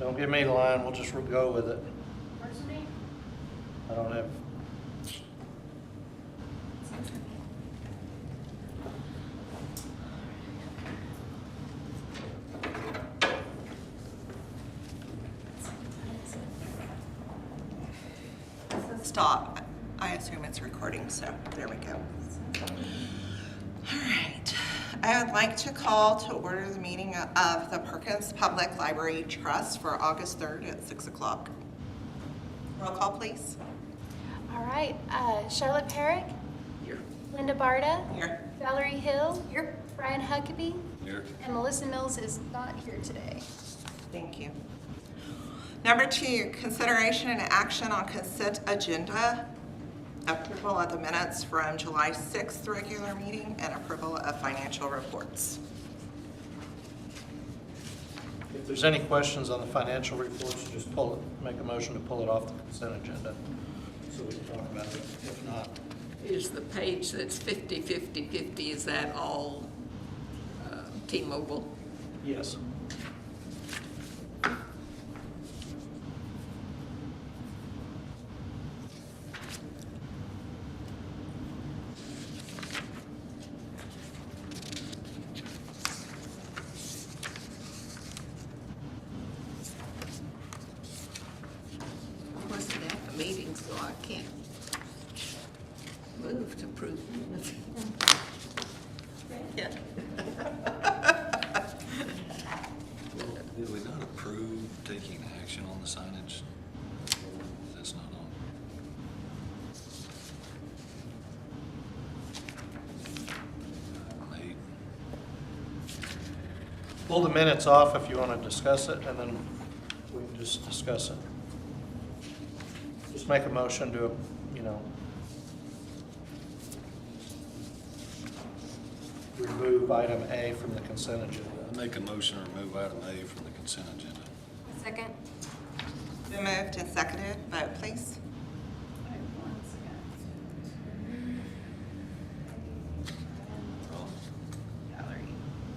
Don't give me the line, we'll just go with it. Personally, I don't have, Stop. I assume it's recording, so there we go. All right. I would like to call to order the meeting of the Perkins Public Library Trust for August 3rd at 6 o'clock. Roll call, please. all right. Charlotte Perrick, Here. Linda Barta, Here. Valerie Hill, Here. Brian Huckabee, Here. and Melissa Mills is not here today. Thank you. Number 2, consideration and action on consent agenda. Approval of the minutes from July 6th regular meeting and approval of financial reports. if there's any questions on the financial reports, just pull it, make a motion to pull it off the consent agenda, so we can talk about it. If not, Is the page that's 50, is that all T-Mobile? yes. I wasn't at the meeting, so I can't move to approve minutes. Yeah. Did we not approve taking action on the signage? That's not on. Item 8. Pull the minutes off if you want to discuss it, and then we can just discuss it. Just make a motion to, remove item A from the consent agenda. I make a motion to remove item A from the consent agenda. Second. Been moved and seconded. Vote, please. Roll.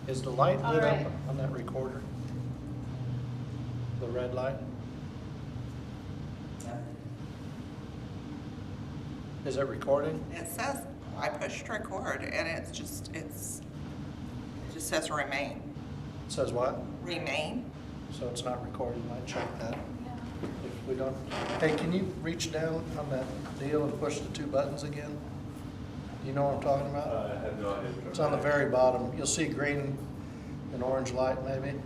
Is the light All lit up right. on that recorder? The red light? Is it recording? It says, I pushed record and it just says remain. It says what? Remain? So it's not recording, might check that. If we don't, hey, can you reach down on that deal and push the 2 buttons again? You know what I'm talking about? I have no idea. It's on the very bottom. You'll see green and orange light maybe.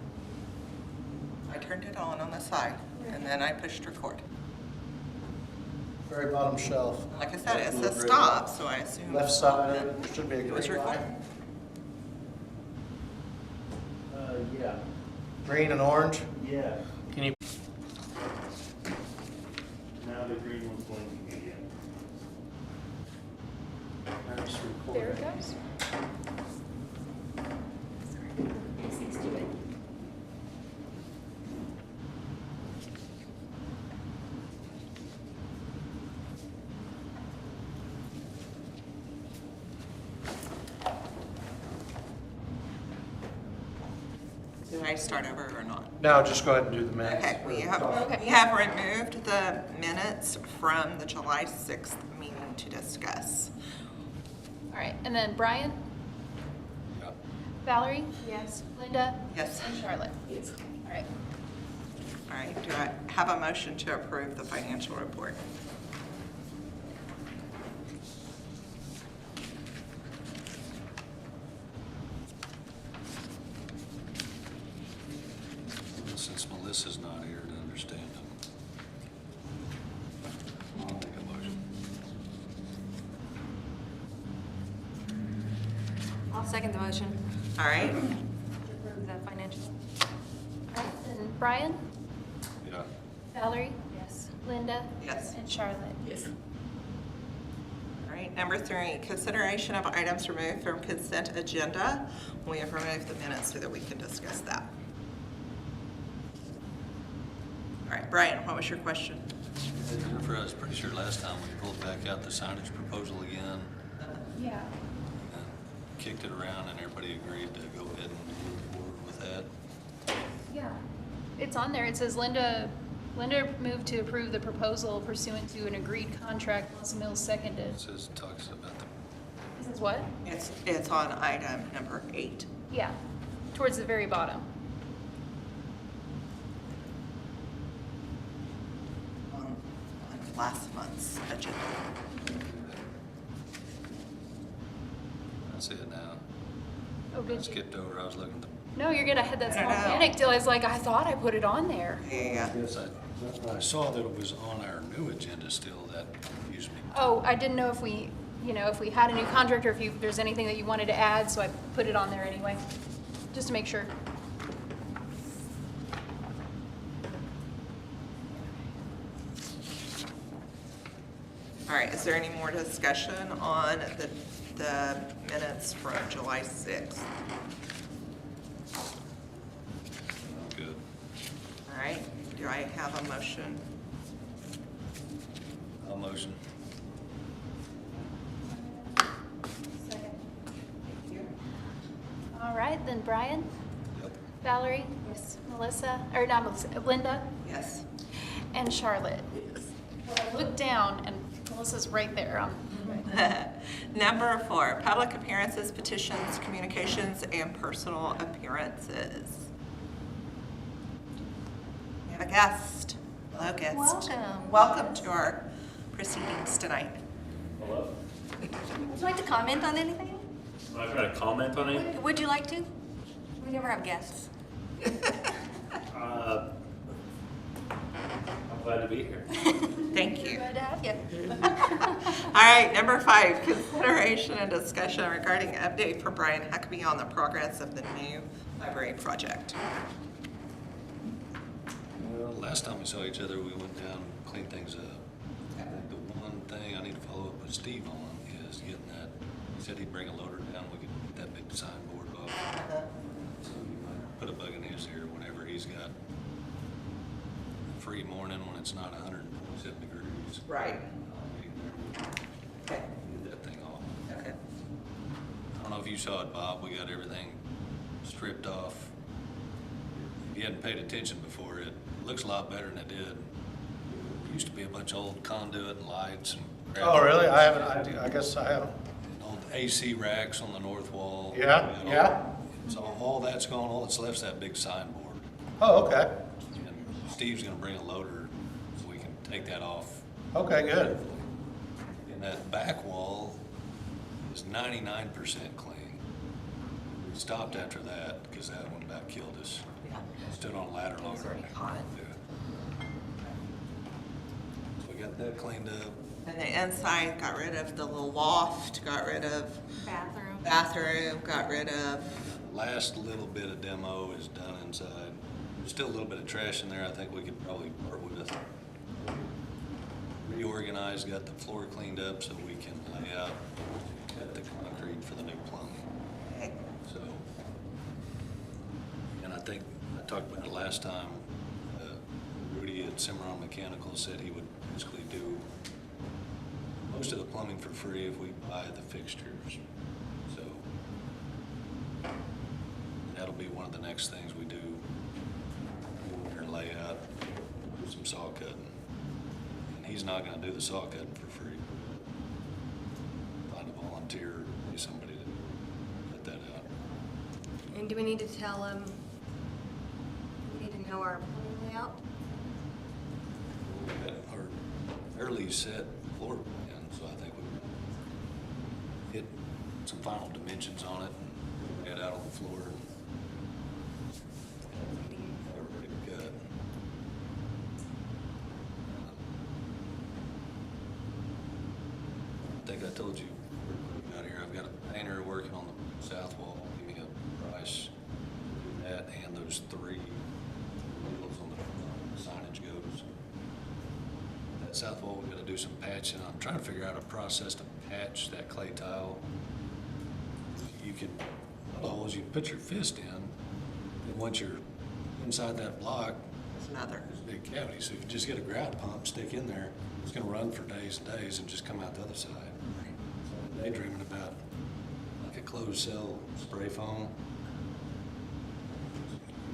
I turned it on the side and then I pushed record. Very bottom shelf. Like I said, it says stop, so I assume. Left side, there should be a It was green light. recording. Yeah. Green and orange. Yeah. Can you? Now the green one's blinking again. That's There recording. it goes. Let's do it. Do I start over or not? No, just go ahead and do the minutes. Okay, we have removed the minutes from the July 6th meeting to discuss. All right, and then Brian, Yeah. Valerie? Yes. Linda? Yes. And Charlotte? Yes. All right. All right, do I have a motion to approve the financial report? Since Melissa's not here to understand them, I'll make a motion. I'll second the motion All right, to approve the financial. All right, then Brian, Yeah. Valerie? Yes. Linda? Yes. And Charlotte? Yes. all right. Number 3, consideration of items removed from consent agenda. We have removed the minutes so that we can discuss that. All right, Brian, what was your question? Jennifer, I was pretty sure last time we pulled back out the signage proposal again Yeah. and kicked it around and everybody agreed to go ahead and move forward with that. Yeah. It's on there. It says Linda moved to approve the proposal pursuant to an agreed contract. Melissa Mills seconded. It says, talks about the, It says what? It's on item number 8. Yeah, towards the very bottom. On last month's agenda. I see it now. Oh, I did you? skipped over, I was looking at the, No, you're gonna have that I small don't know. panic till I was like, I thought I put it on there. Yeah. yes, I saw that it was on our new agenda still, that confused me. Oh, I didn't know if we, if we had a new contract or if there's anything that you wanted to add, so I put it on there anyway, just to make sure. All right, is there any more discussion on the minutes from July 6th? Good. All right, do I have a motion? I'll motion. All right, then Brian, Yep. Valerie, Melissa, or not Melissa, Linda, Yes. and Charlotte. Well, I looked down and Melissa's right there. Number 4, public appearances, petitions, communications, and personal appearances. We have a guest. Hello, guest. Welcome. Welcome to our proceedings tonight. Hello? Would you like to comment on anything? I've got a comment on it. Would you like to? We never have guests. I'm glad to be here. Thank you. Glad to have you. All right, number 5, consideration and discussion regarding update for Brian Huckabee on the progress of the new library project. Well, last time we saw each other, we went down and cleaned things up. I think the one thing I need to follow up with Steve on is getting that, he said he'd bring a loader down, we could get that big signboard up. So you might put a bug in his ear whenever he's got a free morning when it's not 107 degrees. Right. Okay. Get that thing off. Okay. I don't know if you saw it, Bob, we got everything stripped off. If you hadn't paid attention before, it looks a lot better than it did. It used to be a bunch of old conduit and lights and crap. Oh, really? I haven't, I guess I haven't. And old AC racks on the north wall. Yeah, yeah. So all that's gone, all that's left's that big signboard. Oh, okay. And Steve's gonna bring a loader so we can take that off. Okay, good. And that back wall is 99% clean. We stopped after that because that one about killed us. Yeah. Stood on a ladder It longer. was already hot. Yeah. So we got that cleaned up. And the inside, got rid of the little loft, got rid of Bathroom. got rid of, Last little bit of demo is done inside. There's still a little bit of trash in there I think we could probably part with. Reorganized, got the floor cleaned up so we can lay out, cut the concrete for the new plumbing. okay, So, and I think, I talked about it last time, Rudy at Cimarron Mechanical said he would basically do most of the plumbing for free if we buy the fixtures. So, that'll be one of the next things we do. We'll lay out, do some saw cutting. And he's not gonna do the saw cutting for free. Find a volunteer, be somebody to put that out. And do we need to tell them, we need to know our plumbing layout? We got our early set floor plan, so I think we hit some final dimensions on it and get out on the floor and we're ready to cut. I think I told you out here, I've got a painter working on the south wall, give me a price to do that and those 3 wheels on the signage goes. That south wall, we've got to do some patching. I'm trying to figure out a process to patch that clay tile. You can, holes you can put your fist in, and once you're inside that block, there's another. there's a big cavity. So if you just get a grout pump, stick in there, it's gonna run for days and days and just come out the other side. So I'm daydreaming about like a closed cell spray foam.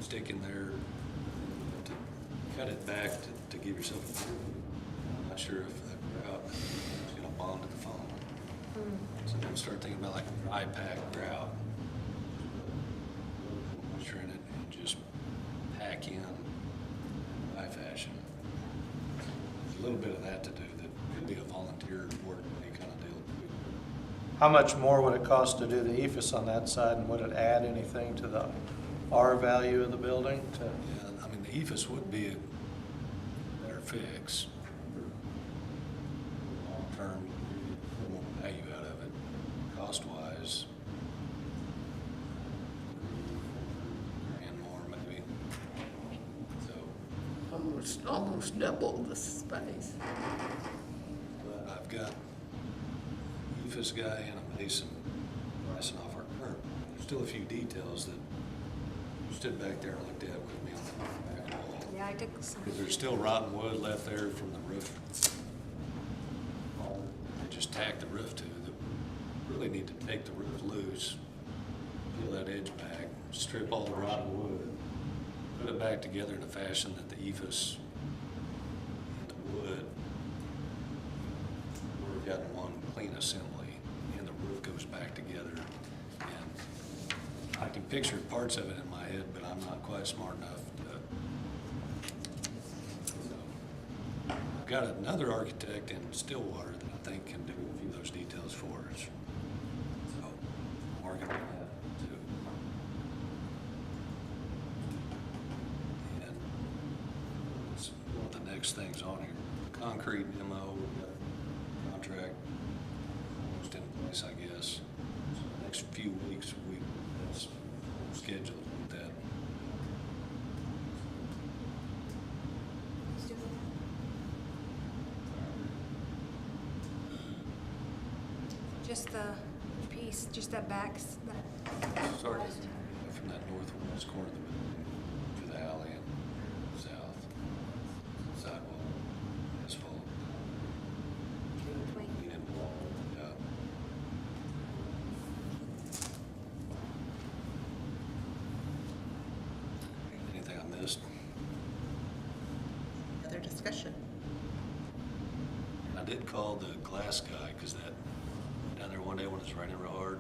Stick in there, cut it back to give yourself a view. I'm not sure if the grout is gonna bond to the foam. So then start thinking about like dry pack grout. Moisture in it and just pack in dry fashion. There's a little bit of that to do that could be a volunteer work kind of deal. How much more would it cost to do the ephes on that side, and would it add anything to the R value of the building? Yeah, I mean, the ephes would be a better fix. Long-term, more value out of it, cost-wise. And more maybe. So, Almost double the space. but I've got ephes guy and a mason pricing off our current. There's still a few details that you stood back there and looked at with me on the back wall. Yeah, I took some. Because there's still rotten wood left there from the roof. They just tacked the roof to. Really need to take the roof loose, peel that edge back, strip all the rotten wood, put it back together in a fashion that the ephes and the wood, we've got one clean assembly, and the roof goes back together. And I can picture parts of it in my head, but I'm not quite smart enough to. So, I've got another architect in Stillwater that I think can do a few of those details for us. So, I'm working on that too. And it's one of the next things on here, concrete demo, we've got a contract almost in place, I guess. So the next few weeks, that's scheduled with that. Just the piece, just that back, that. Started from that northwest corner of the building to the alley and south, sidewalk, asphalt, and wall, yeah. Anything I missed? Other discussion? I did call the glass guy, because that, down there one day when it's raining real hard,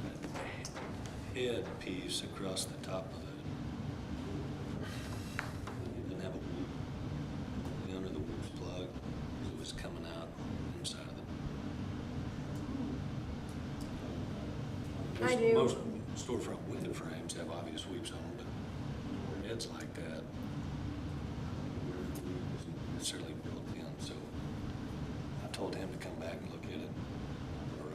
that head piece across the top of it, it didn't have a weep under the weep's plug, it was coming out inside of it. I do. Most storefront window frames have obvious weeps on them, but heads like that, isn't necessarily built in, so I told him to come back and look at it. Or,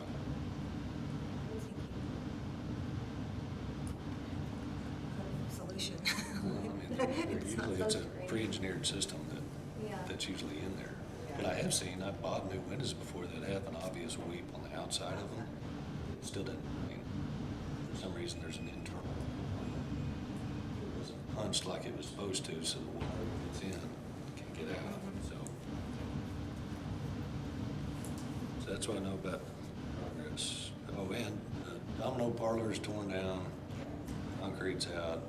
Solution. well, I mean, usually it's a pre-engineered system Yeah. that's usually in there. But I have seen, I've bought new windows before that have an obvious weep on the outside of them. It still doesn't, I mean, for some reason, there's an internal. It wasn't punched like it was supposed to, so the water gets in, can't get out, so. So that's what I know about progress. Oh, and the domino parlor is torn down, concrete's out.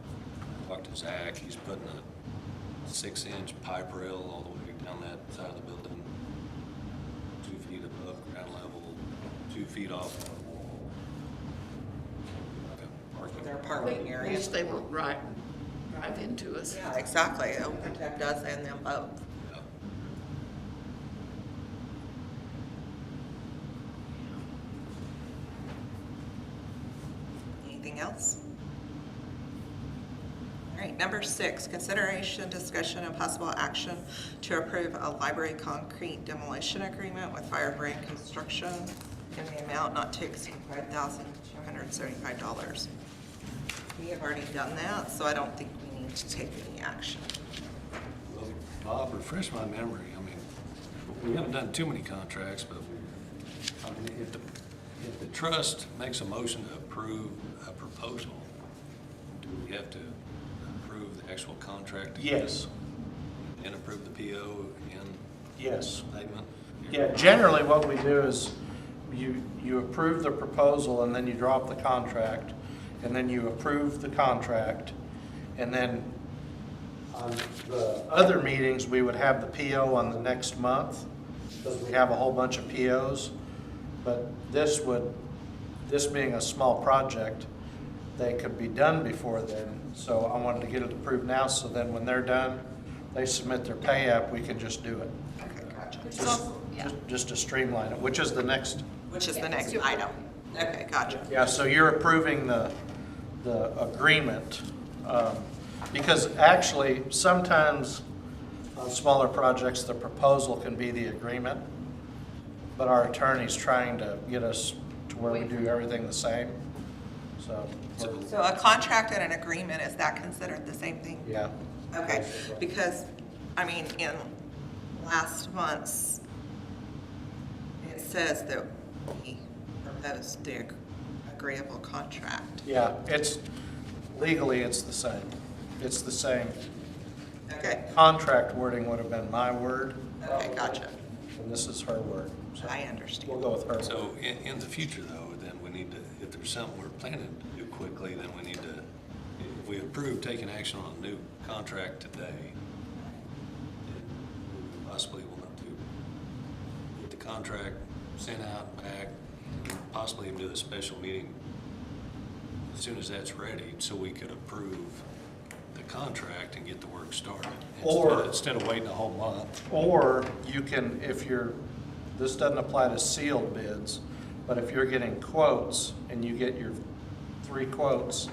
Talked to Zach, he's putting a 6-inch pipe rail all the way down that side of the building, 2 feet above ground level, 2 feet off the wall. Like a parking Their lot. parking At area. least they won't drive into us. Yeah, exactly. It'll protect us and them both. Yeah. Anything else? All right, number 6, consideration, discussion, and possible action to approve a library concrete demolition agreement with Firebrand Construction in the amount not to exceed $5,275. We have already done that, so I don't think we need to take any action. Well, Bob, refresh my memory. I mean, we haven't done too many contracts, but I mean, if the trust makes a motion to approve a proposal, do we have to approve the actual contract? Yes. And approve the PO and Yes. statement? Yeah, generally what we do is you approve the proposal and then you drop the contract, and then you approve the contract, and then On the other meetings, we would have the PO on the next month, because we have a whole bunch of POs. But this being a small project, they could be done before then. So I wanted to get it approved now, so then when they're done, they submit their pay app, we can just do it. Okay, gotcha. Which is also, yeah. Just to streamline it, which is the next. Which is the Yeah, next super. item. Okay, gotcha. Yeah, so you're approving the agreement, because actually, sometimes on smaller projects, the proposal can be the agreement, but our attorney's trying to get us to where we do everything the same, so, So a contract and an agreement, is that considered the same thing? yeah. Okay, because, I mean, in last month's, it says that we proposed the agreeable contract. Yeah, legally, it's the same. It's the same. Okay, Contract wording would have been my word, okay, gotcha. and this is her word. So I we'll understand. go with her. So in the future though, then we need to, if there's something we're planning to do quickly, then we need to, if we approve taking action on a new contract today, then we possibly want to get the contract sent out, back, possibly even do a special meeting as soon as that's ready, so we could approve the contract and get the work started. Or- Instead of waiting a whole month. Or you can, this doesn't apply to sealed bids, but if you're getting quotes and you get your 3 quotes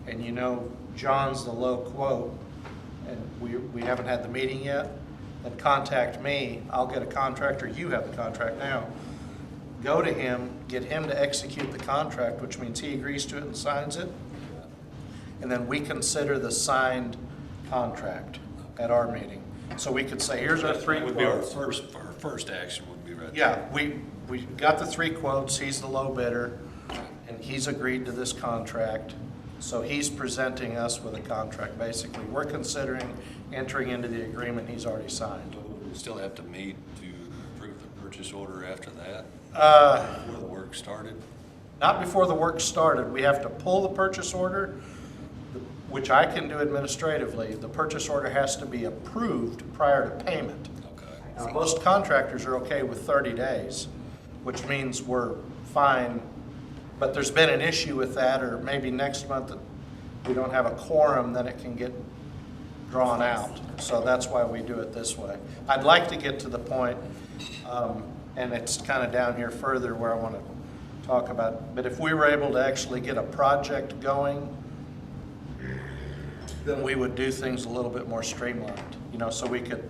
and you know John's the low quote and we haven't had the meeting yet, then contact me. I'll get a contract, or you have the contract now. Go to him, get him to execute the contract, which means he agrees to it and signs it. And then we consider the signed contract at our meeting. So we could say, here's our 3 That would be our quotes. first action would be right there. Yeah, we got the 3 quotes, he's the low bidder, and he's agreed to this contract. So he's presenting us with a contract, basically. We're considering entering into the agreement he's already signed. We still have to meet to approve the purchase order after that, before the work started. Not before the work started, we have to pull the purchase order, which I can do administratively. The purchase order has to be approved prior to payment. Okay. Now, most contractors are okay with 30 days, which means we're fine, but there's been an issue with that, or maybe next month that we don't have a quorum, then it can get drawn out. So that's why we do it this way. I'd like to get to the point, and it's kind of down here further where I want to talk about, but if we were able to actually get a project going, then we would do things a little bit more streamlined, so we could,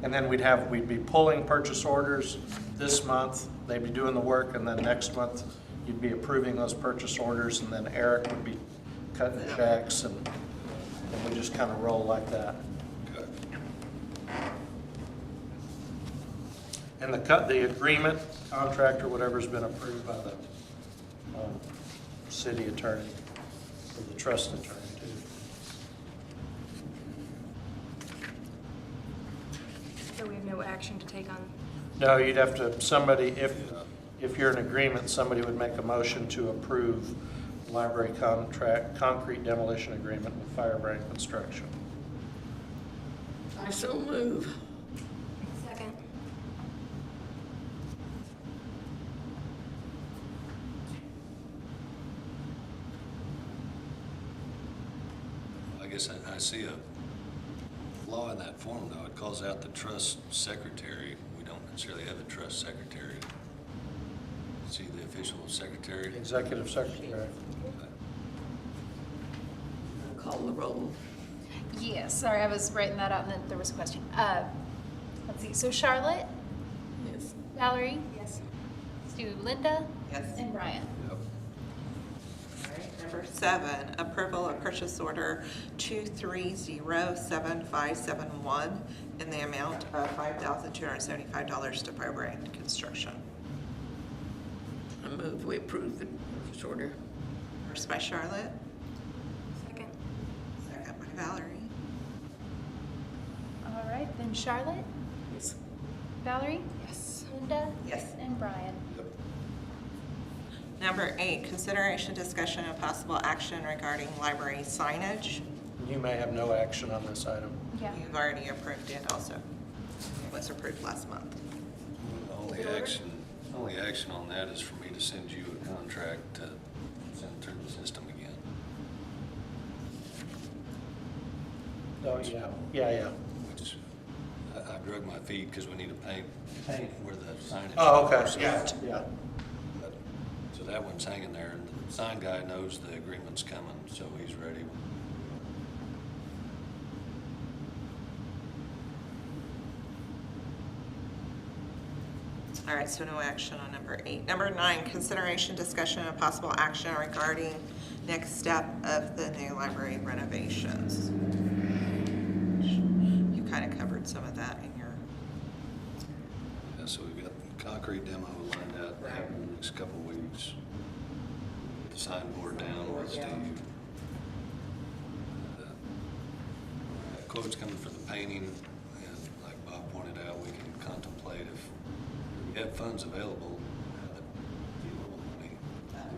and then we'd be pulling purchase orders this month, they'd be doing the work, and then next month, you'd be approving those purchase orders, and then Eric would be cutting checks, and we just kind of roll like that. Okay. And the agreement, contract, or whatever's been approved by the city attorney, or the trust attorney, too. So we have no action to take on. No, you'd have to, if you're in agreement, somebody would make a motion to approve library contract, concrete demolition agreement with Firebrand Construction. I so move. Second. I guess I see a flaw in that form, though. It calls out the trust secretary. We don't necessarily have a trust secretary. Is he the official secretary? Executive secretary. Call the roll. Yes, sorry, I was writing that out and then there was a question. Let's see, so Charlotte, Yes. Valerie, Yes. Stu, Linda, Yes. and Brian. Yep. All right, number 7, approval of purchase order 2307571 in the amount of $5,275 to Firebrand Construction. I move we approve the purchase order. First by Charlotte, Second. second by Valerie. All right, then Charlotte, Yes. Valerie, Yes. Linda, Yes. and Brian. Number 8, consideration, discussion, and possible action regarding library signage. You may have no action on this item. Yeah. You've already approved it also. It was approved last month. The only action on that is for me to send you a contract to send through the system again. Oh, yeah. Which I drug my feet because we need to paint where the signage. Oh, okay, goes. yeah. But- So that one's hanging there, and the sign guy knows the agreement's coming, so he's ready. All right, so no action on number 8. Number 9, consideration, discussion, and possible action regarding next step of the new library renovations. You kind of covered some of that in your, Yeah, so we've got the concrete demo lined out in the next couple of weeks. The signboard down with Steve. Quotes coming for the painting, and like Bob pointed out, we can contemplate if we have funds available, money,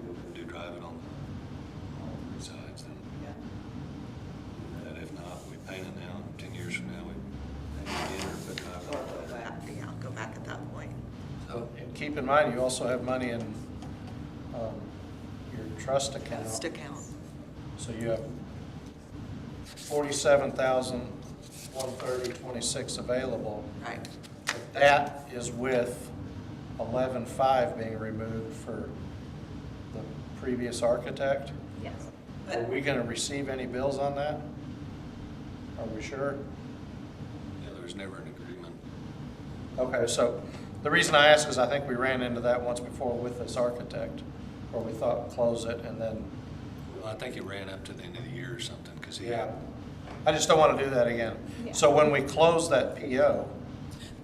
we do drive it on the sides, then. And if not, we paint it now, 10 years from now, we paint it again or put drive it on. yeah, go back at that point. So, And keep in mind, you also have money in your trust account. Stick out. So you have 47,130.26 available. Right. But that is with 11.5 being removed for the previous architect. Yes. Are we gonna receive any bills on that? Are we sure? yeah, there was never an agreement. Okay, so the reason I ask is I think we ran into that once before with this architect, where we thought close it and then, Well, I think it ran up to the end of the year or something, because he yeah. had, I just don't want to do that again. Yeah. So when we close that PO,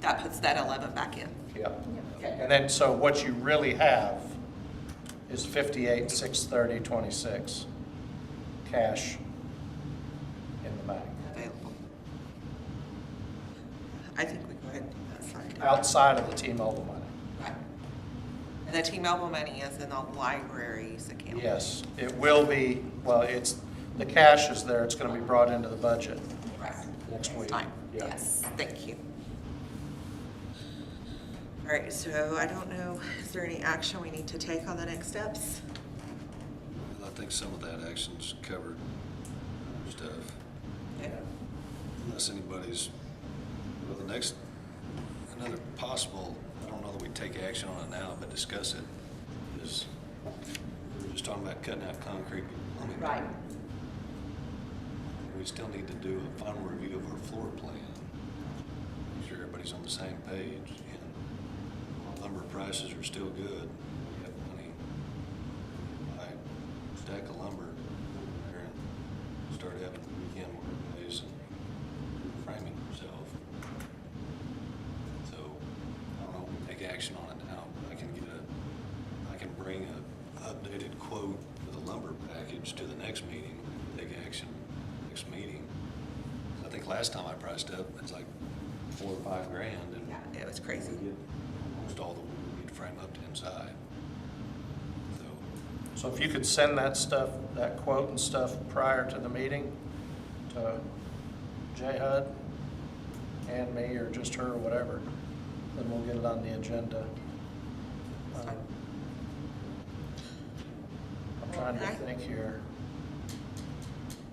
That puts that 11 back in. yeah. Okay. And then, so what you really have is 58,630.26 cash in the bank. Available. I think we go ahead and do that side. Outside of the T-Mobile money. Right. And the T-Mobile money is in the library's account. Yes, it will be, well, the cash is there, it's going to be brought into the budget Right. next week. Time. Yeah. Yes, thank you. All right, so I don't know, is there any action we need to take on the next steps? I think some of that action's covered stuff. Okay. Unless anybody's, well, another possible, I don't know that we take action on it now, but discuss it, is we were just talking about cutting out concrete plumbing. Right. We still need to do a final review of our floor plan, make sure everybody's on the same page, and lumber prices are still good. We have money, buy a stack of lumber there and start having weekend work days and framing yourself. So, I don't know, we take action on it now. I can bring a updated quote for the lumber package to the next meeting, take action next meeting. I think last time I priced up, it's like $4 or $5 grand, and Yeah, it was crazy. we get almost all the wood we need to frame up to inside. So, So if you could send that stuff, that quote and stuff prior to the meeting to J. Hud and me, or just her, or whatever, then we'll get it on the agenda. I'm trying to think here.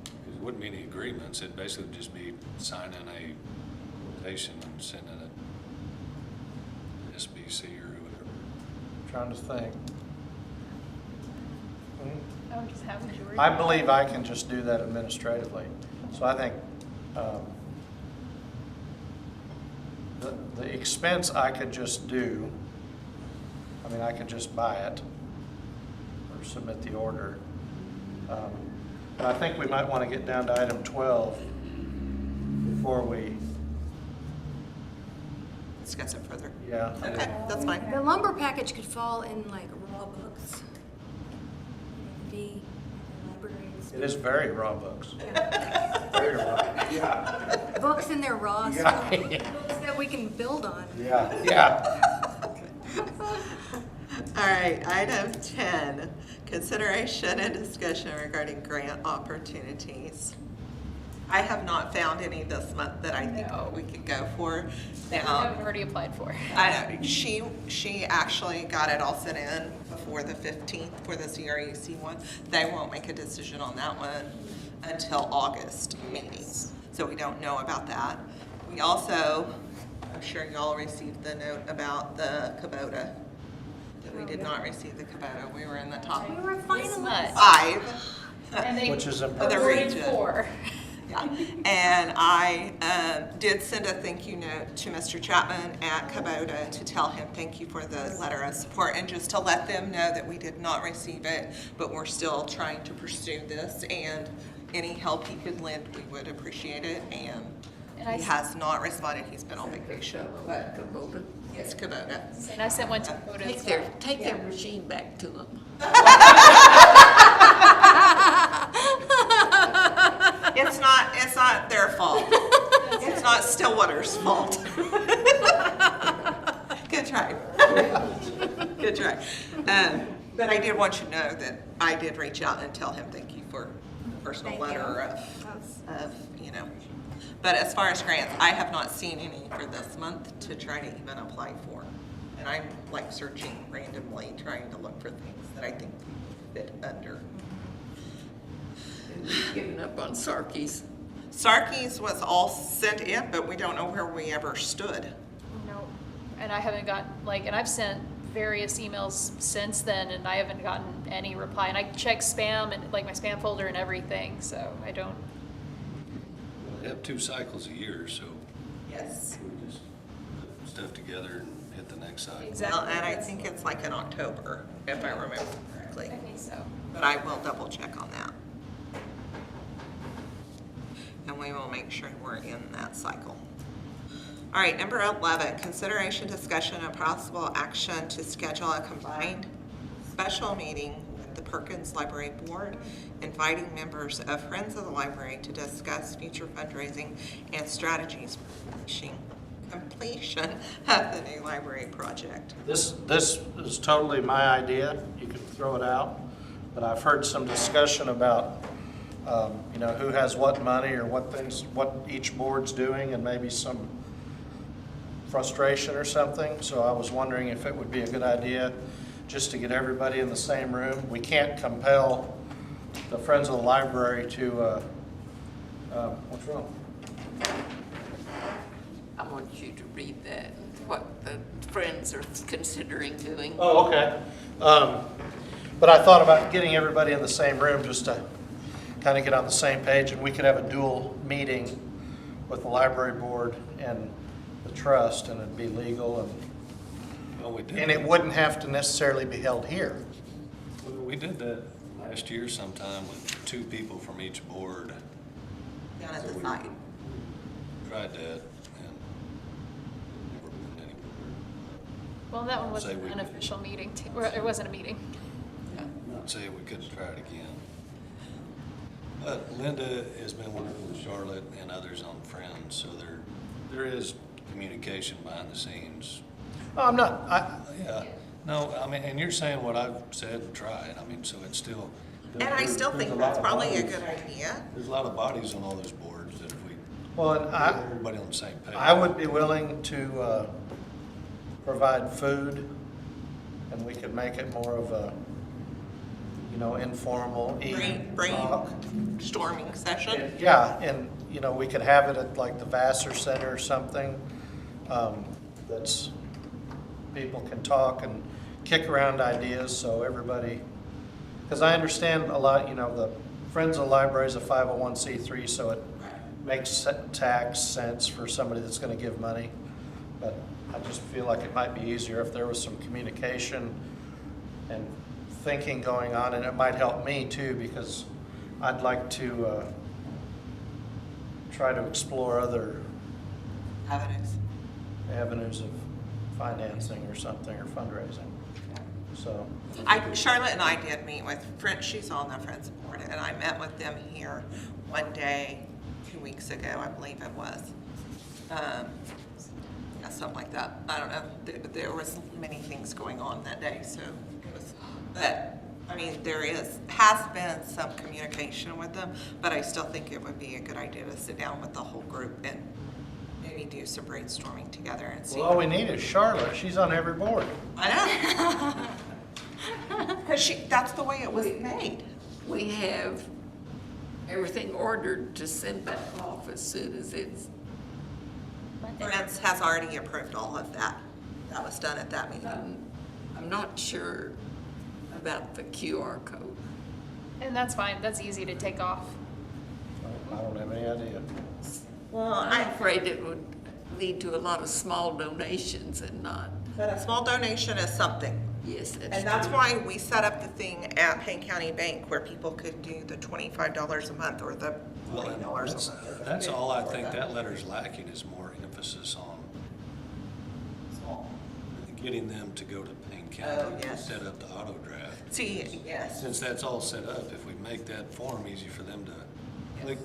because it wouldn't be any agreements, it'd basically just be signing a quotation and sending it to SBC or whatever. Trying to think. I'm just having George. I believe I can just do that administratively. So I think the expense I could just do, I mean, I could just buy it or submit the order. But I think we might want to get down to item 12 before we, Discuss it further. yeah. Okay, that's fine. The lumber package could fall in like raw books. Be libraries. It is very raw books. Very raw. Yeah. Books in their raw Yeah. stuff that we can build on. Yeah, yeah. All right, item 10, consideration and discussion regarding grant opportunities. I have not found any this month that I think No. we could go for. That Now, I've already applied for. I know, she actually got it all sent in before the 15th for the CREC one. They won't make a decision on that one until August meetings, so we don't know about that. We also, I'm sure y'all received the note about the Kubota. That we did not receive the Kubota. We were in the top We were This finalists. much. 5. And they Which is Of the awarded region. 4. Yeah, and I did send a thank you note to Mr. Chapman at Kubota to tell him thank you for the letter of support and just to let them know that we did not receive it, but we're still trying to pursue this, and any help he could lend, we would appreciate it, and And I he s- has not responded, he's been on vacation, but Kubota. it's Kubota. And I sent one to Dakota as well. Take their machine back to them. It's not their fault. It's not Stillwater's fault. Good try. Good try. But I did want you to know that I did reach out and tell him thank you for the personal Thank you. letter of, But as far as grants, I have not seen any for this month to try to even apply for. And I'm like searching randomly, trying to look for things that I think fit under. And we've given up on Sarkeys. Sarkeys was all sent in, but we don't know where we ever stood. No, and I haven't gotten, and I've sent various emails since then, and I haven't gotten any reply. And I check spam and, my spam folder and everything, so I don't, We have 2 cycles a year, so Yes. we just put stuff together and hit the next cycle. Exactly. Well, and I think it's like in October, if I remember correctly. I think so. But I will double check on that. And we will make sure we're in that cycle. All right, number 11, consideration, discussion, and possible action to schedule a combined special meeting with the Perkins Library Board, inviting members of Friends of the Library to discuss future fundraising and strategies for completion of the new library project. This is totally my idea. You can throw it out. But I've heard some discussion about, who has what money or what each board's doing, and maybe some frustration or something. So I was wondering if it would be a good idea just to get everybody in the same room. We can't compel the Friends of the Library to, what's wrong? I want you to read that, what the Friends are considering doing. Oh, okay. But I thought about getting everybody in the same room just to kind of get on the same page, and we could have a dual meeting with the library board and the trust, and it'd be legal, Well, we did. and it wouldn't have to necessarily be held here. We did that last year sometime with 2 people from each board. Down at the site. Tried that and never went anywhere. Well, that one was Say an we- unofficial meeting, or it wasn't a meeting. Not say we couldn't try it again. But Linda has been working with Charlotte and others on Friends, so there is communication behind the scenes. Oh, I'm not, Yeah, no, I mean, and you're saying what I've said, try it, I mean, so it's still. And I still there's think a lot that's of probably a bodies. good idea. There's a lot of bodies on all those boards that if we well, and get everybody on the same page. I would be willing to provide food, and we could make it more of a, informal eating talk. Brainstorming session. Yeah, and, we could have it at the Vassar Center or something, that's, people can talk and kick around ideas, so everybody, because I understand a lot, the Friends of the Library is a 501c3, so it makes tax sense for somebody that's gonna give money, but I just feel like it might be easier if there was some communication and thinking going on, and it might help me too, because I'd like to try to explore other avenues of financing or something, or fundraising. So, Charlotte and I did meet with Friends, she's on the Friends board, and I met with them here one day, 2 weeks ago, I believe it was. Yeah, something like that. I don't know. There was many things going on that day, so it was, but I mean, has been some communication with them, but I still think it would be a good idea to sit down with the whole group and maybe do some brainstorming together and see. Well, all we need is Charlotte. She's on every board. I know. Because that's the way it was made. We have everything ordered to send that off as soon as it's, Friends has already approved all of that. That was done at that meeting. I'm not sure about the QR code. And that's fine, that's easy to take off. I don't have any idea. Well, I'm afraid it would lead to a lot of small donations and not, but a small donation is something. yes, that's true. And that's why we set up the thing at Payne County Bank where people could do the $25 a month or the Well, $40 and a month. that's all I think that letter's lacking is more emphasis on getting them to go to Payne Oh, County and yes. set up the auto draft. See, yes. Since that's all set up, if we make that form easy for them to click,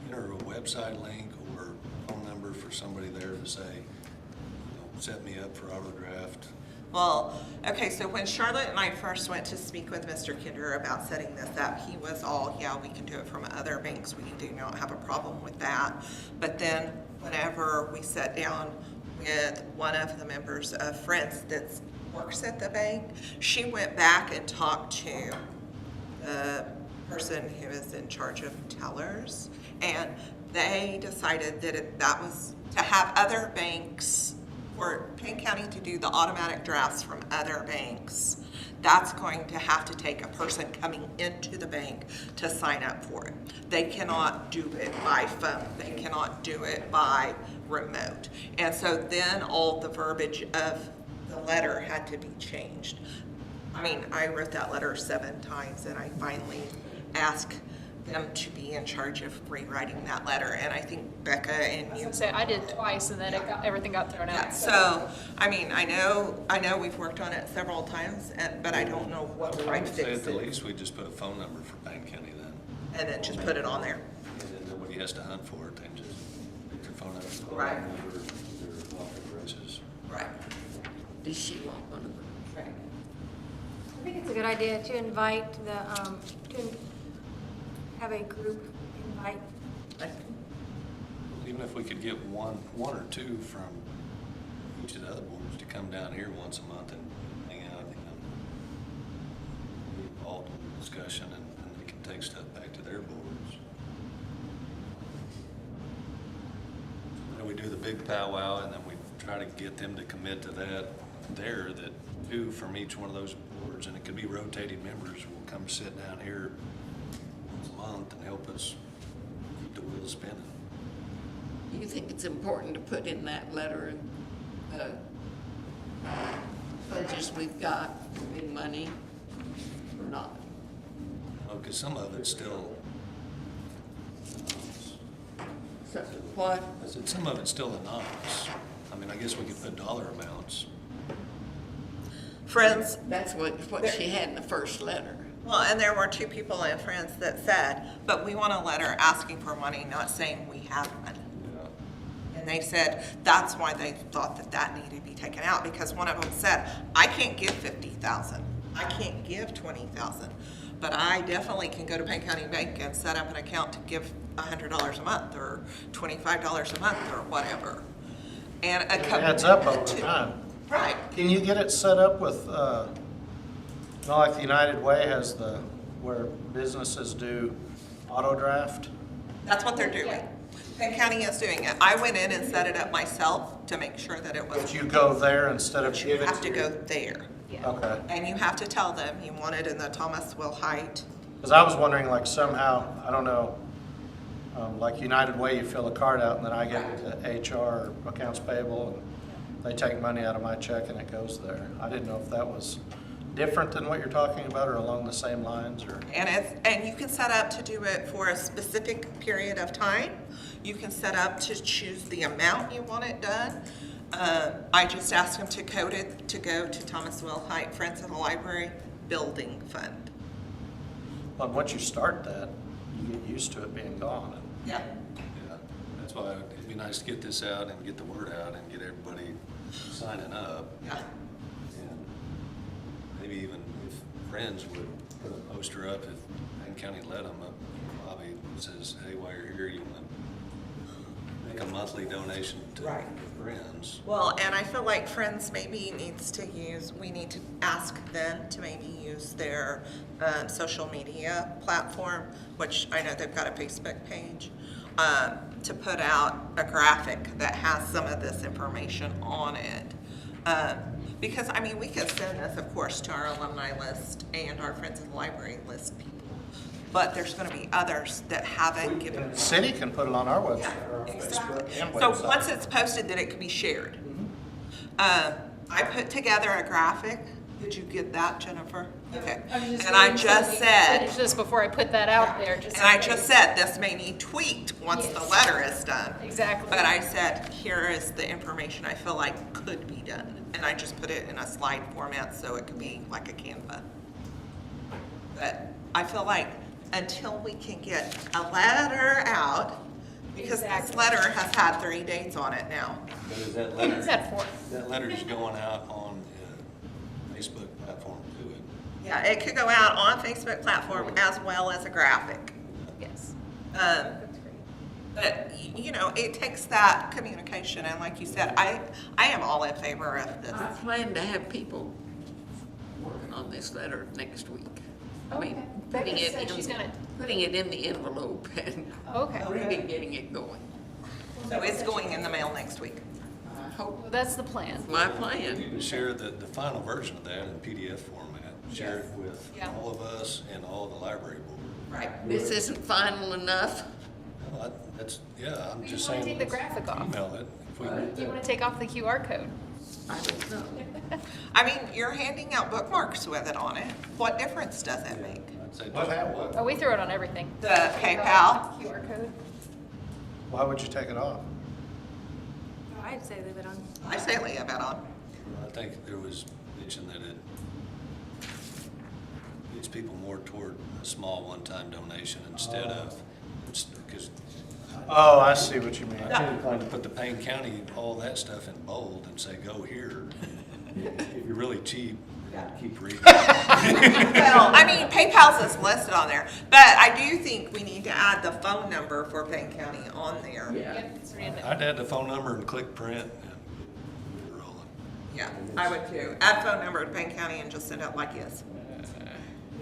enter a website link or phone number for somebody there to say, set me up for auto draft. Well, okay, so when Charlotte and I first went to speak with Mr. Kinder about setting this up, he was all, yeah, we can do it from other banks. We do not have a problem with that. But then whenever we sat down with one of the members of Friends that works at the bank, she went back and talked to the person who is in charge of tellers, and they decided that that was to have other banks, for Payne County to do the automatic drafts from other banks. That's going to have to take a person coming into the bank to sign up for it. They cannot do it by phone. They cannot do it by remote. And so then all the verbiage of the letter had to be changed. I mean, I wrote that letter 7 times and I finally asked them to be in charge of rewriting that letter. And I think Becca and I was you. gonna say, I did twice and then everything got thrown Yeah, out. so, I mean, I know we've worked on it several times, but I don't know what the right Say fix at the is. least, we just put a phone number for Payne County then. And then just put it on there. And then nobody has to hunt for it, they can just pick their phone up, call Right. their number, their offer prices. Right. Does she want one of them? I think it's a good idea to invite to have a group invite. Even if we could get one or two from each of the other boards to come down here once a month and hang out, be involved in the discussion and they can take stuff back to their boards. And we do the big powwow and then we try to get them to commit to that two from each one of those boards, and it could be rotating members will come sit down here once a month and help us keep the wheels spinning. Do you think it's important to put in that letter the budgets we've got, big money, or not? Because some of it's still, So, what? I said, some of it's still anonymous. I mean, I guess we could put dollar amounts. Friends, That's what she had in the first letter. well, and there were 2 people in Friends that said, but we want a letter asking for money, not saying we have money. And they said that's why they thought that needed to be taken out, because one of them said, I can't give 50,000. I can't give 20,000. But I definitely can go to Payne County Bank and set up an account to give $100 a month or $25 a month or whatever. And a It adds up over to- time. Right. Can you get it set up with, like the United Way has where businesses do auto draft? That's what they're doing. Payne County is doing it. I went in and set it up myself to make sure that it was. But you go there instead of You give it have to to your- go there. Yeah. Okay. And you have to tell them you want it in the Thomas Will Height. Because I was wondering, like somehow, I don't know, like United Way, you fill a card out and then I get it to HR, or accounts payable, and they take money out of my check and it goes there. I didn't know if that was different than what you're talking about or along the same lines or. And you can set up to do it for a specific period of time. You can set up to choose the amount you want it done. I just asked them to code it to go to Thomas Will Height Friends of the Library Building Fund. But once you start that, you get used to it being gone. Yeah. Yeah, that's why it'd be nice to get this out and get the word out and get everybody signing up. Yeah. And maybe even if Friends would put a poster up if Payne County let them up. Lobby says, hey, while you're here, you want to make a monthly donation to Right. Friends. Well, and I feel like Friends maybe needs to use, we need to ask them to maybe use their social media platform, which I know they've got a Facebook page, to put out a graphic that has some of this information on it. Because, I mean, we could send this, of course, to our alumni list and our Friends of the Library list people, but there's gonna be others that haven't given. The city can put it on our website, Yeah, or our exactly. Facebook and So website. once it's posted, then it can be shared. I put together a graphic. Did you get that, Jennifer? Okay. And I just said, Finish this before I put that out there, just. and I just said, this may need tweaked once the Yes. letter is done. Exactly. But I said, here is the information I feel like could be done. And I just put it in a slide format so it could be like a Canva. But I feel like until we can get a letter out, because this Exactly. letter has had 3 dates on it now. But is that It's letter, at 4. that letter's going out on the Facebook platform too? Yeah, it could go out on Facebook platform as well as a graphic. Yes. But, you know, it takes that communication, and like you said, I am all in favor of this. I plan to have people working on this letter next week. I mean, Okay. putting Becca it said she's gonna- putting it in the envelope and Okay. really getting it going. So it's going in the mail next week. I hope Well, that's the plan. that's my You plan. can share the final version of that in PDF format, share it with Yeah. all of us and all the library board. Right. This isn't final enough. Well, that's, yeah, I'm You just wanna saying. take the graphic off. Email it. If we Do you want to take off the QR code? I don't know. I mean, you're handing out bookmarks with it on it. What difference does it make? I'd say What just happened? Oh, we throw it on everything. The PayPal? QR code. Why would you take it off? I'd say leave it on. I say leave it on. I think there was mention that it leads people more toward a small one-time donation instead of, because Oh, I see what you mean. I'm inclined to put the Payne County, all that stuff in bold and say, go here. If you're really cheap, keep reading. Well, I mean, PayPal's is listed on there, but I do think we need to add the phone number for Payne County on there. Yeah. Yep, it's already in there. I'd add the phone number and click print and get it rolling. Yeah, I would too. Add phone number to Payne County and just send it like is.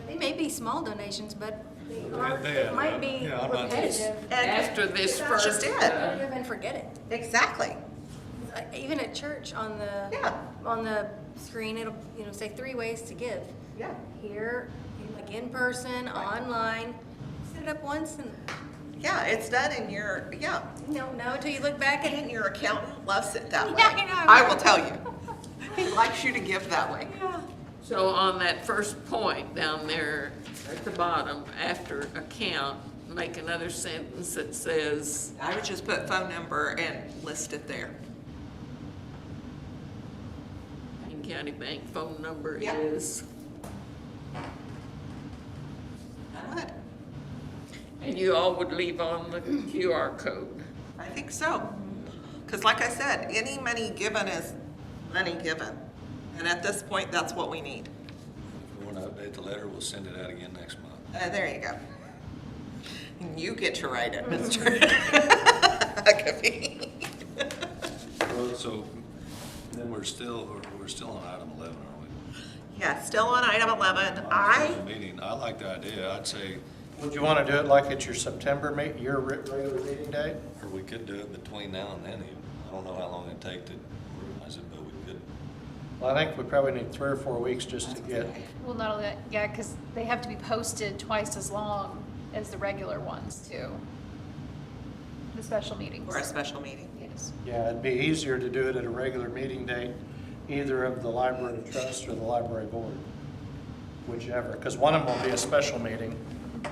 They may be small donations, but They it might be yeah, I'm not- repetitive. After this That's first, just it. Repetitive and forget it. Exactly. Even at church on Yeah. the screen, it'll, say 3 ways to give. Yeah. Here, like in person, online, set it up once and, Yeah, it's done in your, yeah. no, until you look back And and, your accountant loves it that way. Yeah, I know. I will tell you. He likes you to give that way. so on that first point down there at the bottom, after account, make another sentence that says, I would just put phone number and list it there. Payne County Bank phone number Yeah. is, I would. and you all would leave on the QR code. I think so. Because like I said, any money given is money given. And at this point, that's what we need. If we want to update the letter, we'll send it out again next month. There you go. And you get to write it, Mr. Huckabee. So then we're still on item 11, aren't we? Yeah, still on item 11. Meeting, I like the idea. I'd say, Would you want to do it like at your September your regular meeting date? or we could do it between now and then even. I don't know how long it'd take to organize it, but we could. Well, I think we probably need 3 or 4 weeks just to get, Well, not only that, yeah, because they have to be posted twice as long as the regular ones too. The special meetings. For a special meeting. Yes. yeah, it'd be easier to do it at a regular meeting date, either of the library trust or the library board, whichever, because one of them will be a special meeting,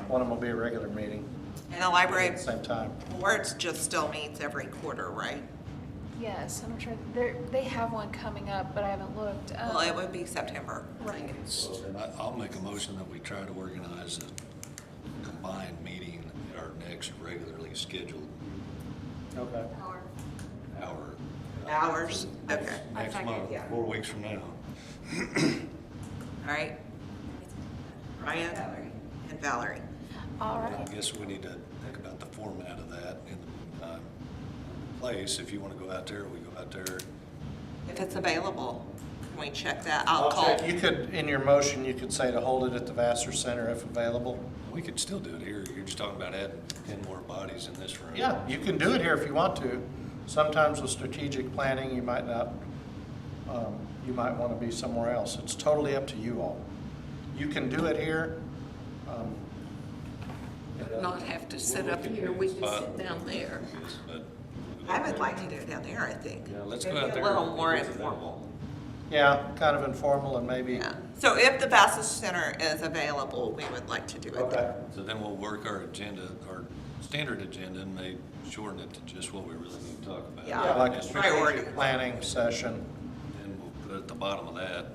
one of them will be a regular meeting And the library at the same time. board just still meets every quarter, right? Yes, I'm sure they have one coming up, but I haven't looked. Well, it would be September. Right. I'll make a motion that we try to organize a combined meeting at our next regularly scheduled Okay. hour. Hours, okay. Next second, month, yeah. 4 weeks from now. All right. Brian, and Valerie. All I right. guess we need to think about the format of that in the meantime. Place, if you want to go out there, we go out there. If it's available, can we check that? I'll call. You could, in your motion, you could say to hold it at the Vassar Center if available. We could still do it here. You're just talking about adding 10 more bodies in this room. Yeah, you can do it here if you want to. Sometimes with strategic planning, you might not, you might want to be somewhere else. It's totally up to you all. You can do it here. Not have to sit up here, we can sit down there. But I would like to do it down there, I think. yeah, let's It'd go be out there. A little more if it's informal. Yeah, kind of informal and maybe. Yeah. So if the Vassar Center is available, we would like to do it Okay. there. So then we'll work our agenda, our standard agenda, and may shorten it to just what we really need to talk about. Yeah. Yeah, like a And Priority. strategic planning session. then we'll put at the bottom of that,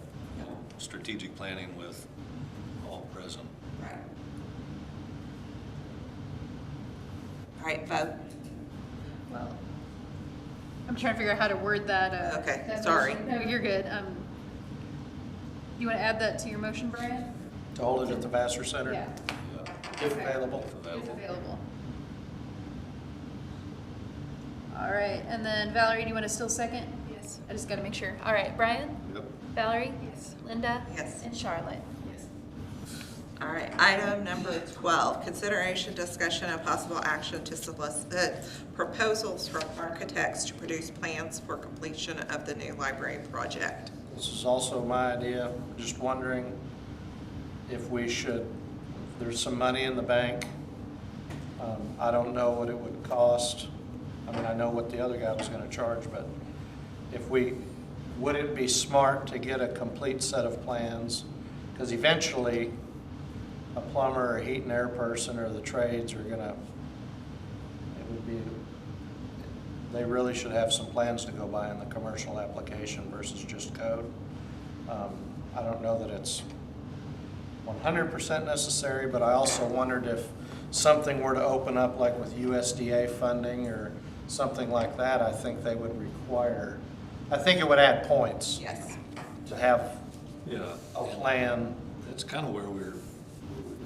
strategic planning with all present. Right. All right, vote. Well, I'm trying to figure out how to word that. Okay, that sorry. motion. No, you're good. You want to add that to your motion, Brian? To hold it at the Vassar Center? Yeah, If available. if Available. available. All right, and then Valerie, do you want to still second? Yes. I just got to make sure. All right, Brian? Yep. Valerie? Yes. Linda? Yes. And Charlotte? All right, item number 12, consideration, discussion, and possible action to solicit proposals from architects to produce plans for completion of the new library project. This is also my idea. Just wondering if we should, there's some money in the bank. I don't know what it would cost. I mean, I know what the other guy was gonna charge, but would it be smart to get a complete set of plans? Because eventually, a plumber or a heat and air person or the trades are gonna, it would be, they really should have some plans to go by in the commercial application versus just code. I don't know that it's 100% necessary, but I also wondered if something were to open up like with USDA funding or something like that, I think they would require, I think it would add points Yes. to have Yeah. a plan. That's kind of where we're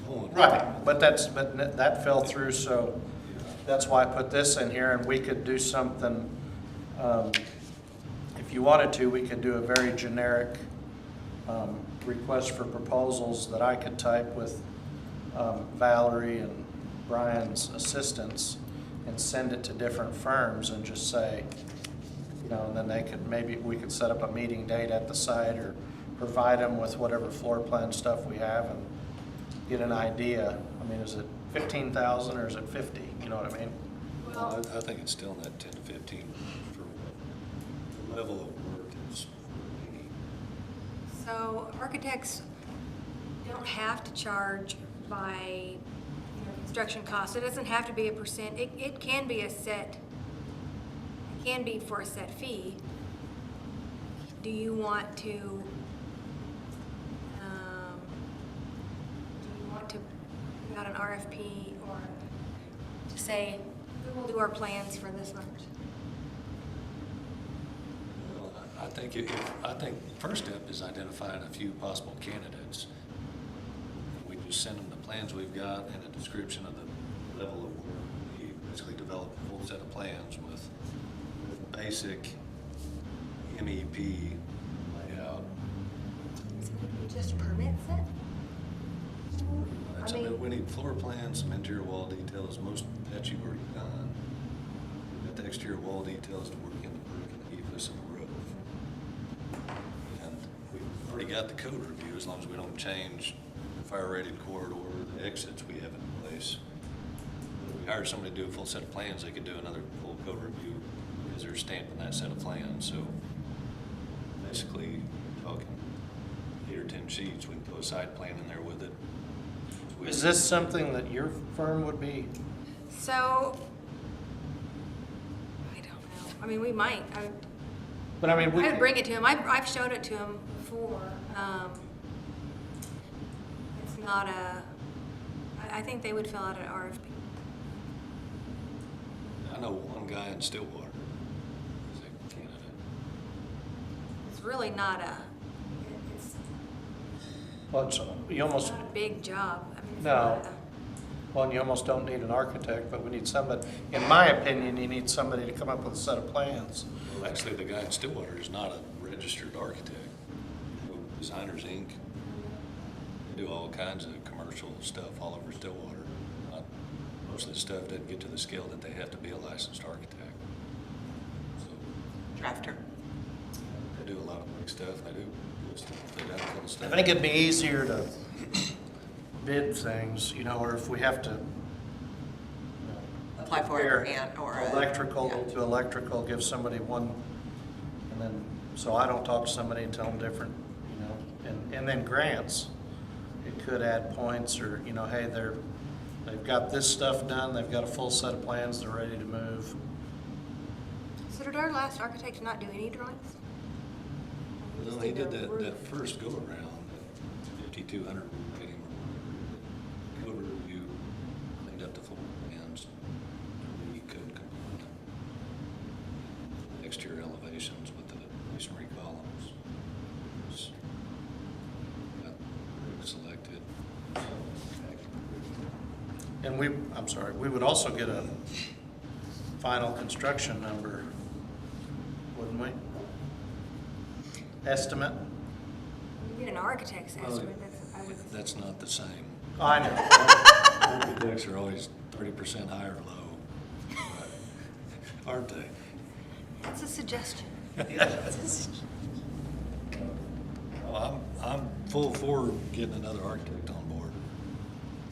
going. Right, but that fell through, so that's why I put this in here, and we could do something, if you wanted to, we could do a very generic request for proposals that I could type with Valerie and Brian's assistants and send it to different firms and just say, you know, and then they could, maybe we could set up a meeting date at the site or provide them with whatever floor plan stuff we have and get an idea. I mean, is it 15,000 or is it 50? You know what I mean? Well, I think it's still in that 10 to 15 for the level of work is. So architects don't have to charge by, construction costs. It doesn't have to be a percent. It can be a set, it can be for a set fee. Do you want to, put out an RFP or to say, we will do our plans for this much? Well, I think the first step is identifying a few possible candidates. We just send them the plans we've got and a description of the level of work. We basically develop a full set of plans with basic MEP layout. Is it just permit set? That's, I mean- we need floor plans, some interior wall details, most of that you've already done. We've got the exterior wall details to work in the brick and the ethos of the roof. And we've already got the code review, as long as we don't change the fire rated corridor, the exits we have in place. If we hire somebody to do a full set of plans, they could do another full code review because they're stamping that set of plans. So basically, talking 8 or 10 sheets, we can throw a side plan in there with it. Is this something that your firm would be? So, I don't know. I mean, we might. But I mean, we. I would bring it to him. I've showed it to him before. It's not I think they would fill out an RFP. I know one guy in Stillwater is a candidate. It's really not it's, Well, you almost, Not a big job. I mean, it's No. not a- well, and you almost don't need an architect, but we need somebody, in my opinion, you need somebody to come up with a set of plans. Well, actually, the guy in Stillwater is not a registered architect. Designers Inc. They do all kinds of commercial stuff all over Stillwater. Most of the stuff doesn't get to the scale that they have to be a licensed architect. So Drafter. they do a lot of big stuff. They do cool stuff. They got a couple I stuff. think it'd be easier to bid things, you know, or if we have to Apply for a compare grant or a. electrical yeah. to electrical, give somebody one, and then, so I don't talk to somebody and tell them different, you know, and then grants. It could add points or, you know, hey, they've got this stuff done, they've got a full set of plans, they're ready to move. So did our last architect not do any drawings? Well, he did that first go around, 5,200 rating. Code review, cleaned up the full plans. We could complete exterior elevations with the masonry columns. Got selected. And we would also get a final construction number, wouldn't we? Estimate? You get an architect's estimate, That's not the same. I know. Architects are always 30% high or low, aren't they? It's a suggestion. Well, I'm full for getting another architect on board.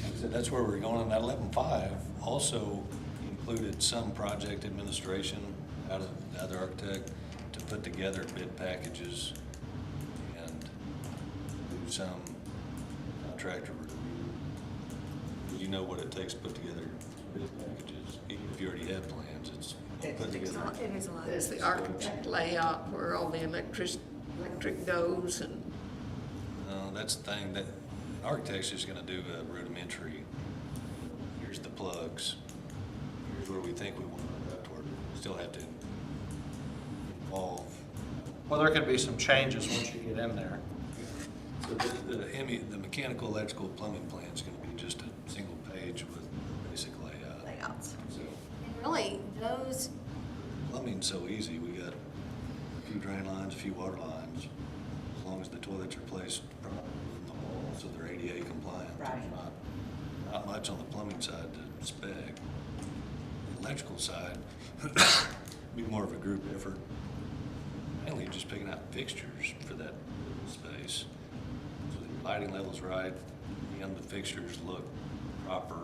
Like I said, that's where we're going, and that 11.5 also included some project administration out of the other architect to put together bid packages and do some contractor review. You know what it takes to put together bid packages, even if you already have plans, it's put together. It is a lot. There's the architect layout where all the electric goes and That's the thing, that an architect's just gonna do a rudimentary, here's the plugs, here's where we think we want to go toward. Still have to involve. Well, there could be some changes once you get in there. So the mechanical, electrical, plumbing plan is gonna be just a single page with basic layout. Layouts. So And really, those, plumbing's so easy, we got a few drain lines, a few water lines, as long as the toilets are placed properly in the wall, so they're ADA compliant. Right. There's not much on the plumbing side to spec. The electrical side, be more of a group effort, mainly just picking out fixtures for that space. So the lighting level's right, and the fixtures look proper,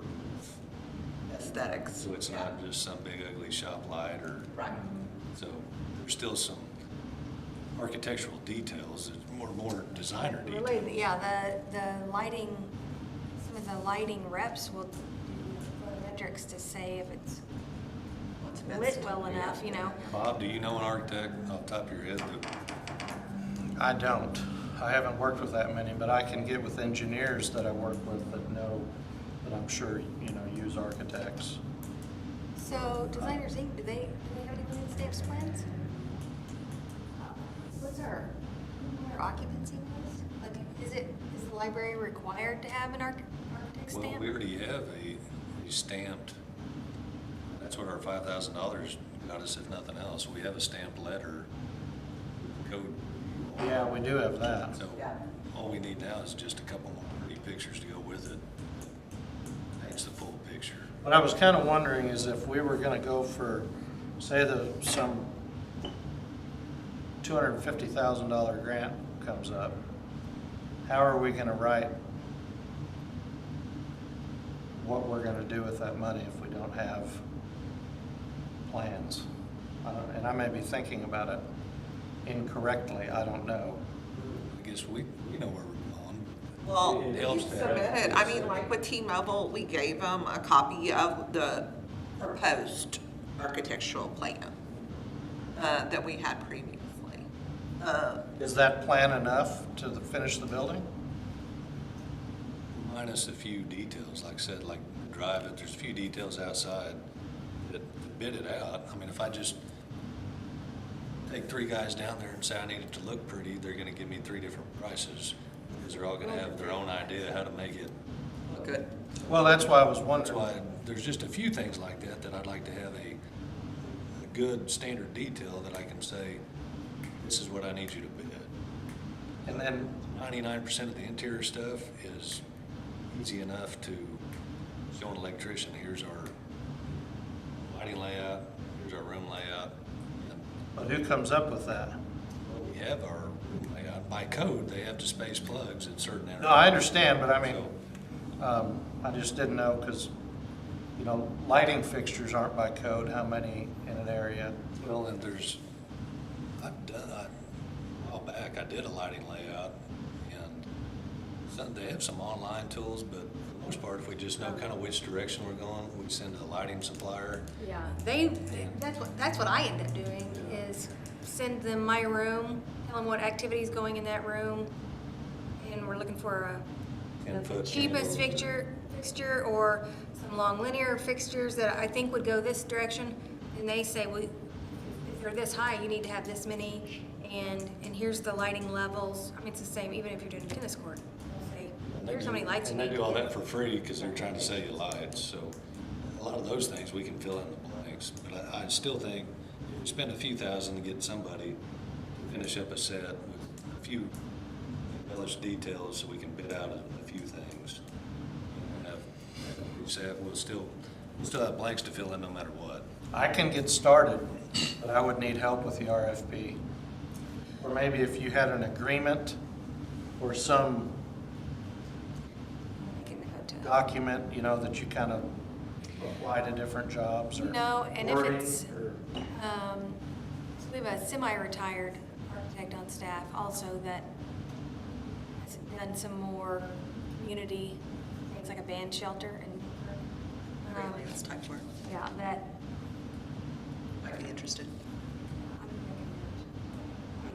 Aesthetics. so it's not just some big ugly shop light or. Right. So there's still some architectural details, there's more designer details. really, yeah, the lighting, some of the lighting reps will do photometrics to say if it's lit well enough, you know. Bob, do you know an architect off the top of your head that, I don't. I haven't worked with that many, but I can get with engineers that I work with that know, that I'm sure, you know, use architects. So Designers Inc., do they have any plan stamps plans? What's our occupancy list? Like, is the library required to have an architect well, stamp? we already have a stamped, that's what our $5,000 got us, if nothing else. We have a stamped letter, code. Yeah, we do have that. So all we need now is just a couple more pretty pictures to go with it. That's the full picture. What I was kind of wondering is if we were gonna go for, say some $250,000 grant comes up, how are we gonna write what we're gonna do with that money if we don't have plans? And I may be thinking about it incorrectly, I don't know. I guess we know where we're going. Well, It we helps to have- submitted, I mean, like with T-Mobile, we gave them a copy of the proposed architectural plan that we had previously. Is that plan enough to finish the building? Minus a few details, like I said, like drive it, there's a few details outside that bid it out. I mean, if I just take 3 guys down there and say I need it to look pretty, they're gonna give me 3 different prices. Because because they're all gonna have their own idea how to make it look good. Well, that's why I was That's wondering. why there's just a few things like that that I'd like to have a good standard detail that I can say, this is what I need you to bid. And then, 99% of the interior stuff is easy enough to show an electrician, here's our lighting layout, here's our room layout. And but who comes up with that? we have our room layout. By code, they have to space plugs at certain areas. No, I understand, but I mean, So, I just didn't know, because, you know, lighting fixtures aren't by code, how many in an area? well, and I've done, a while back, I did a lighting layout, and they have some online tools, but for the most part, if we just know kind of which direction we're going, we send to the lighting supplier. Yeah, that's what I end up doing, is send them my room, tell them what activity's going in that room, and we're looking for a 10-foot cheapest candle. fixture or some long linear fixtures that I think would go this direction. And they say, well, if you're this high, you need to have this many, and here's the lighting levels. I mean, it's the same, even if you're doing a tennis court. They'll say, here's how many lights you And need. they do all that for free because they're trying to sell you lights, so a lot of those things we can fill in the blanks. But I still think if we spend a few thousand to get somebody to finish up a set with a few embellished details so we can bid out a few things. We'll still have blanks to fill in no matter what. I can get started, but I would need help with the RFP. Or maybe if you had an agreement or some document, you know, that you kind of apply to different jobs or No, and if wording it's, or- so we have a semi-retired architect on staff also that has done some more community things like a band shelter and, This type work. yeah, that, Might be interested.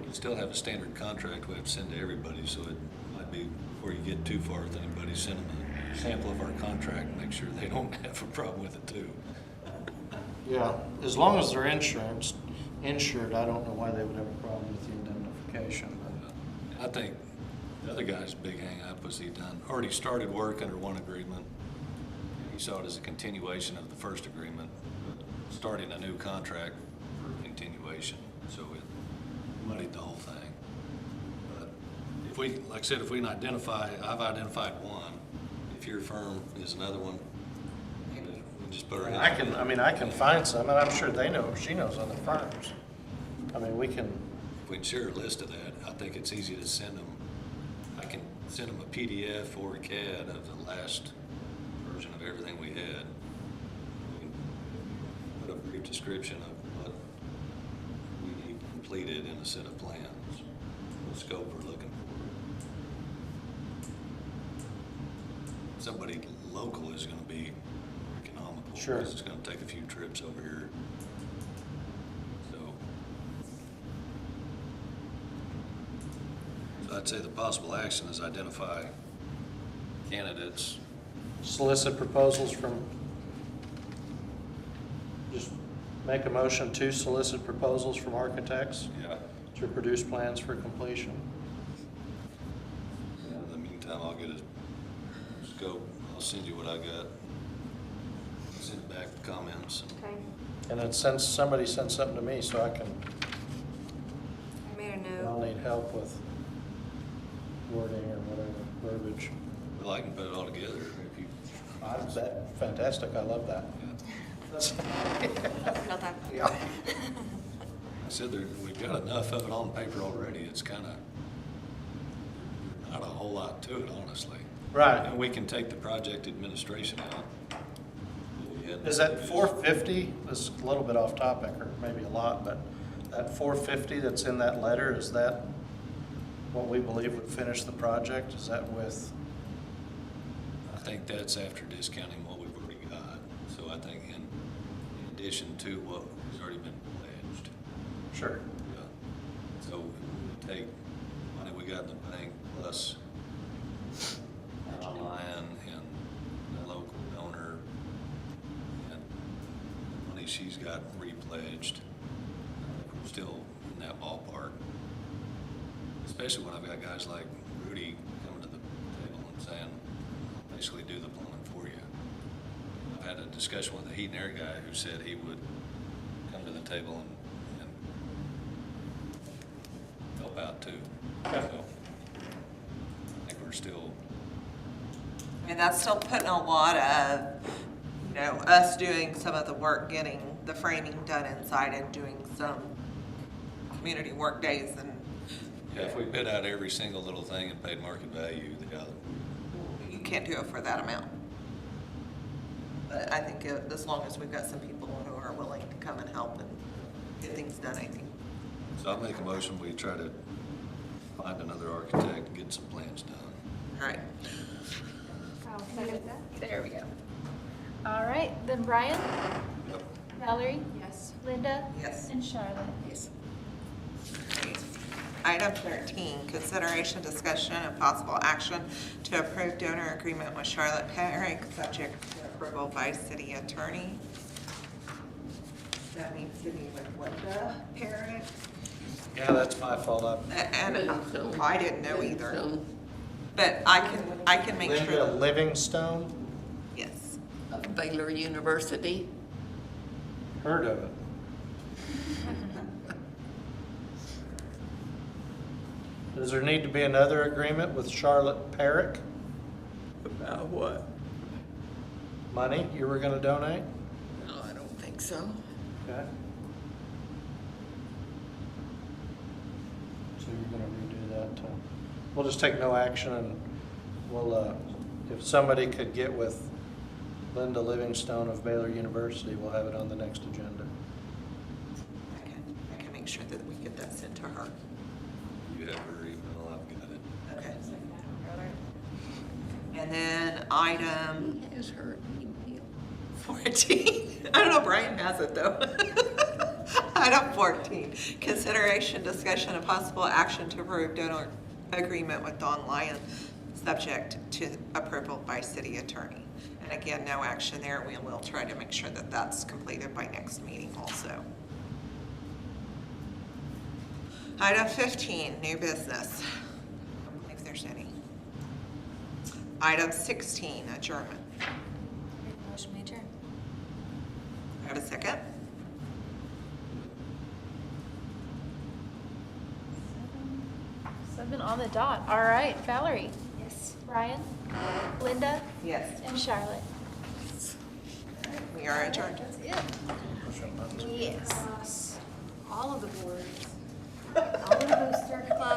We still have a standard contract we have to send to everybody, so it might be, before you get too far with anybody, send them a sample of our contract, and make sure they don't have a problem with it too. Yeah, as long as they're insured, I don't know why they would have a problem with the indemnification. I think the other guy's big hang-up was he already started work under one agreement. He saw it as a continuation of the first agreement, starting a new contract for continuation, so it muddied the whole thing. But if we, like I said, if we can I've identified one, if your firm is another one, we can just put our heads. I can find some, and I'm sure she knows other firms. I mean, we can, If we can share a list of that, I think it's easy to send them. I can send them a PDF or a CAD of the last version of everything we had. We can put a brief description of what we need completed in a set of plans, what scope we're looking for. Somebody local is gonna be economical. Sure. It's gonna take a few trips over here. So I'd say the possible action is identify candidates. solicit proposals from, just make a motion to solicit proposals from architects Yeah. to produce plans for completion. In the meantime, I'll get a scope. I'll send you what I got. Send back the comments. okay, And then somebody send something to me so I can, I made a I'll note. need help with wording or whatever, verbiage. Well, I can put it all together if you. Fantastic, I love that. Not that. Yeah. I said we've got enough of it on paper already. It's kind of not a whole lot to it, honestly. Right. And we can take the project administration out. Is that 450, this is a little bit off topic, or maybe a lot, but that 450 that's in that letter, is that what we believe would finish the project? Is that with, I think that's after discounting what we've already got. So I think in addition to what has already been pledged. sure, Yeah. So we take money we got in the bank plus online and the local donor and the money she's got repledged. We're still in that ballpark. Especially when I've got guys like Rudy coming to the saying, basically do the plumbing for you. I've had a discussion with the heat and air guy who said he would come to the table and help out too. So, I think we're still, I mean, that's still putting a lot of, us doing some of the work, getting the framing done inside and doing some community work days and yeah, if we bid out every single little thing and paid market value, you can't do it for that amount. But I think as long as we've got some people who are willing to come and help and get things done, I think. so I'll make a motion, we try to find another architect and get some plans done. All right. I'll second that. There we go. All right, then Brian, Yep. Valerie, Yes. Linda, Yes. and Charlotte. Yes. Item 13, consideration, discussion, and possible action to approve donor agreement with Charlotte Perkins, subject to approval by city attorney. That needs to be with Linda Perkins. Yeah, that's my fault. And I didn't know either, So, but I can make Linda sure. Livingstone, Yes. of Baylor University. heard of it. Does there need to be another agreement with Charlotte Perrick? About what? Money you were gonna donate? No, I don't think so. Okay. So you're gonna redo that, we'll just take no action and we'll, if somebody could get with Linda Livingstone of Baylor University, we'll have it on the next agenda. I can make sure that we get that sent to her. You have her email, I've got it. Okay. And then item He has her email. 14, I don't know, Brian has it though. Item 14, consideration, discussion, and possible action to approve donor agreement with Don Lyon, subject to approval by city attorney. And again, no action there. We will try to make sure that that's completed by next meeting also. Item 15, new business. I don't believe there's any. Item 16, adjournment. Motion to adjourn. Have a second? Seven on the dot. All right, Valerie, Yes. Brian, Linda, Yes. and Charlotte. We are adjourned. That's it. Yes. All of the boards, all of the Booster Club